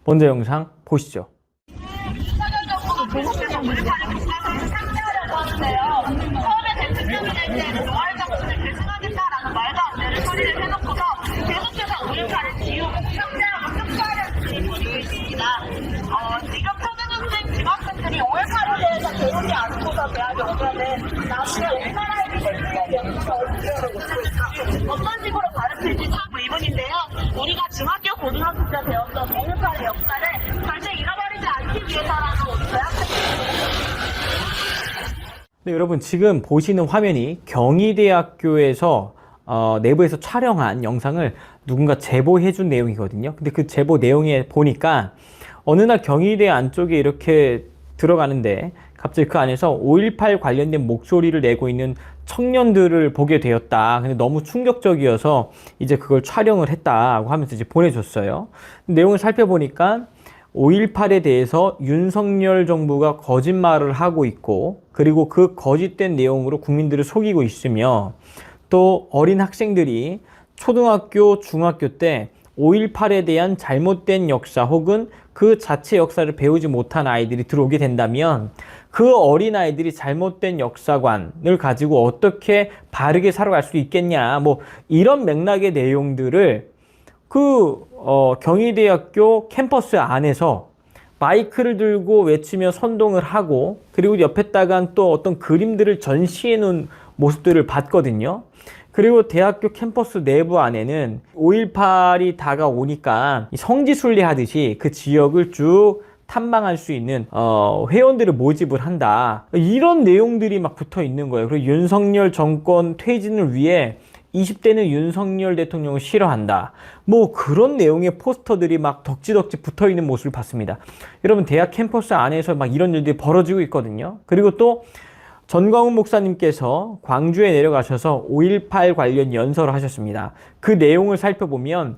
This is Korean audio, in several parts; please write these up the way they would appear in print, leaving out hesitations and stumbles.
먼저 영상 보시죠. 처음에 대통령이 될 때는 노알 장군을 배신하겠다라는 말도 안 되는 소리를 해놓고서 계속해서 5.18을 지우고 삭제하고 흡수하려는 분이 계십니다. 지금 초등학생, 중학생들이 5.18에 대해서 배우지 않고서 대학에 오면은 나중에 우리나라에 대해 영수가 어떻게 못하니까 어떤 식으로 가르칠지 참 의문인데요. 우리가 중학교, 고등학교 때 배웠던 5.18의 역사를 절대 잃어버리지 않기 위해서라도 대학생들이 네, 여러분 지금 보시는 화면이 경희대학교에서 내부에서 촬영한 영상을 누군가 제보해 준 내용이거든요. 근데 그 제보 내용에 보니까 어느 날 경희대 안쪽에 이렇게 들어가는데 갑자기 그 안에서 5.18 관련된 목소리를 내고 있는 청년들을 보게 되었다. 근데 너무 충격적이어서 이제 그걸 촬영을 했다고 하면서 이제 보내줬어요. 내용을 살펴보니까 5.18에 대해서 윤석열 정부가 거짓말을 하고 있고, 그리고 그 거짓된 내용으로 국민들을 속이고 있으며, 또 어린 학생들이 초등학교, 중학교 때 5.18에 대한 잘못된 역사 혹은 그 자체 역사를 배우지 못한 아이들이 들어오게 된다면 그 어린 아이들이 잘못된 역사관을 가지고 어떻게 바르게 살아갈 수 있겠냐, 뭐 이런 맥락의 내용들을 경희대학교 캠퍼스 안에서 마이크를 들고 외치며 선동을 하고, 그리고 옆에다가 또 어떤 그림들을 전시해 놓은 모습들을 봤거든요. 그리고 대학교 캠퍼스 내부 안에는 5.18이 다가오니까 성지순례 하듯이 그 지역을 쭉 탐방할 수 있는 회원들을 모집을 한다, 이런 내용들이 막 붙어 있는 거예요. 그리고 윤석열 정권 퇴진을 위해 20대는 윤석열 대통령을 싫어한다, 뭐 그런 내용의 포스터들이 막 덕지덕지 붙어 있는 모습을 봤습니다. 여러분, 대학 캠퍼스 안에서 막 이런 일들이 벌어지고 있거든요. 그리고 또 전광훈 목사님께서 광주에 내려가셔서 5.18 관련 연설을 하셨습니다. 그 내용을 살펴보면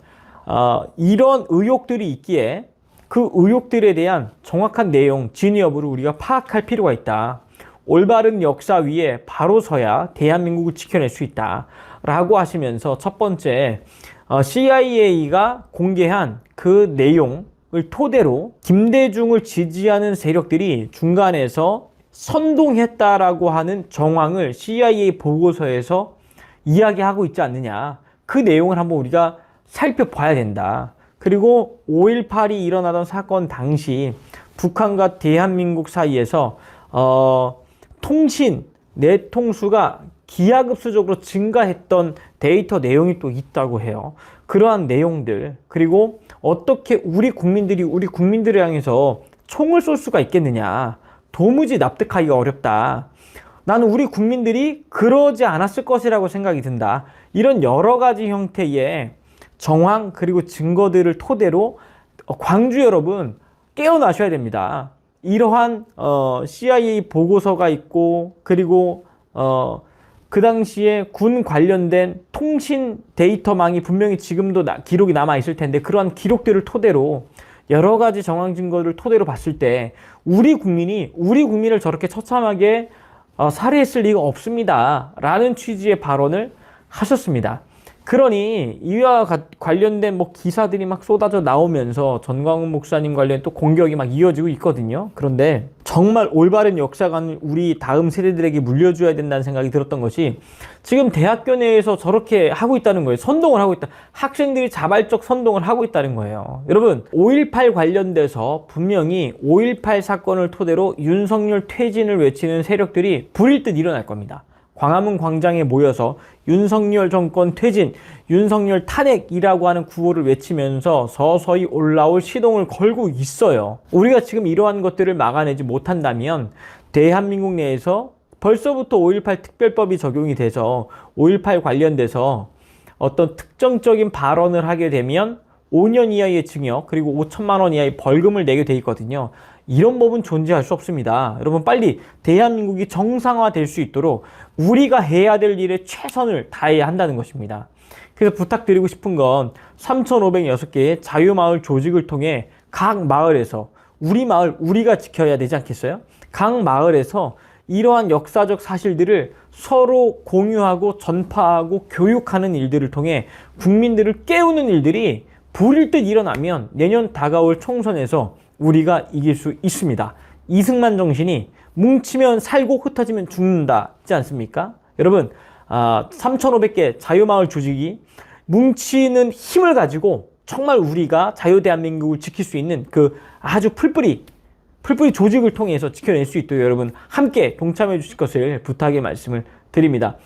이런 의혹들이 있기에 그 의혹들에 대한 정확한 내용, 진위 여부를 우리가 파악할 필요가 있다. 올바른 역사 위에 바로 서야 대한민국을 지켜낼 수 있다 라고 하시면서, 첫 번째 CIA가 공개한 그 내용을 토대로 김대중을 지지하는 세력들이 중간에서 선동했다라고 하는 정황을 CIA 보고서에서 이야기하고 있지 않느냐, 그 내용을 한번 우리가 살펴봐야 된다. 그리고 5.18이 일어나던 사건 당시 북한과 대한민국 사이에서 통신 내통수가 기하급수적으로 증가했던 데이터 내용이 또 있다고 해요. 그러한 내용들, 그리고 어떻게 우리 국민들을 향해서 총을 쏠 수가 있겠느냐, 도무지 납득하기가 어렵다. 나는 우리 국민들이 그러지 않았을 것이라고 생각이 든다. 이런 여러 가지 형태의 정황 그리고 증거들을 토대로 광주 여러분 깨어나셔야 됩니다. 이러한 CIA 보고서가 있고, 그리고 그 당시에 군 관련된 통신 데이터망이 분명히 지금도 기록이 남아 있을 텐데, 그러한 기록들을 토대로 여러 가지 정황 증거를 토대로 봤을 때 우리 국민을 저렇게 처참하게 살해했을 리가 없습니다 라는 취지의 발언을 하셨습니다. 그러니 이와 관련된 기사들이 막 쏟아져 나오면서 전광훈 목사님 관련 또 공격이 막 이어지고 있거든요. 그런데 정말 올바른 역사관을 우리 다음 세대들에게 물려줘야 된다는 생각이 들었던 것이, 지금 대학교 내에서 저렇게 하고 있다는 거예요. 선동을 하고 있다. 학생들이 자발적 선동을 하고 있다는 거예요. 여러분, 5.18 관련돼서 분명히 5.18 사건을 토대로 윤석열 퇴진을 외치는 세력들이 불일 듯 일어날 겁니다. 광화문 광장에 모여서 윤석열 정권 퇴진, 윤석열 탄핵이라고 하는 구호를 외치면서 서서히 올라올 시동을 걸고 있어요. 우리가 지금 이러한 것들을 막아내지 못한다면 대한민국 내에서 벌써부터 5.18 특별법이 적용이 돼서 5.18 관련돼서 어떤 특정적인 발언을 하게 되면 5년 이하의 징역 그리고 5천만 원 이하의 벌금을 내게 돼 있거든요. 이런 법은 존재할 수 없습니다. 여러분, 빨리 대한민국이 정상화될 수 있도록 우리가 해야 될 일에 최선을 다해야 한다는 것입니다. 그래서 부탁드리고 싶은 건 3,506개의 자유마을 조직을 통해 각 마을에서 우리 마을 우리가 지켜야 되지 않겠어요? 각 마을에서 이러한 역사적 사실들을 서로 공유하고 전파하고 교육하는 일들을 통해 국민들을 깨우는 일들이 불일 듯 일어나면 내년 다가올 총선에서 우리가 이길 수 있습니다. 이승만 정신이 뭉치면 살고 흩어지면 죽는다지 않습니까? 여러분, 3,500개 자유마을 조직이 뭉치는 힘을 가지고 정말 우리가 자유대한민국을 지킬 수 있는 그 아주 풀뿌리 조직을 통해서 지켜낼 수 있도록 여러분 함께 동참해 주실 것을 부탁의 말씀을 드립니다.